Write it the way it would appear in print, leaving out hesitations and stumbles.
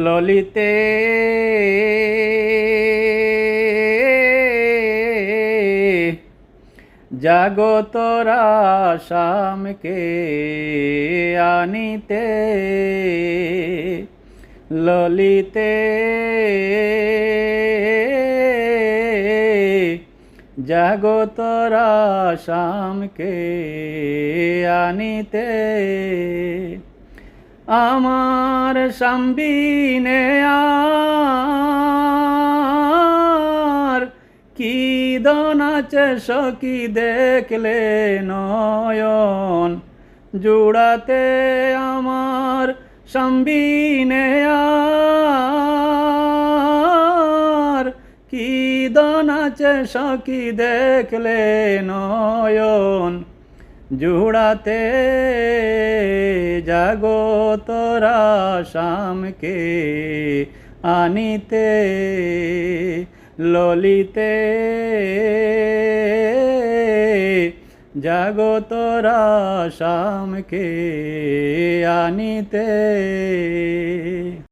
ললিতে জাগতরা শামকে আনিতে ললিতে জাগতরা শামকে আনিতে আমার সাম্বিনে আর কি দনাচে সখী দেখলে নয়ন জুড়াতে আমার সাম্বিনে আর কি দনাচে সখী দেখলে নয়ন জুড়াতে জাগতরা শামকে আনিতে ললিতে জাগতরা শামকে আনিতে।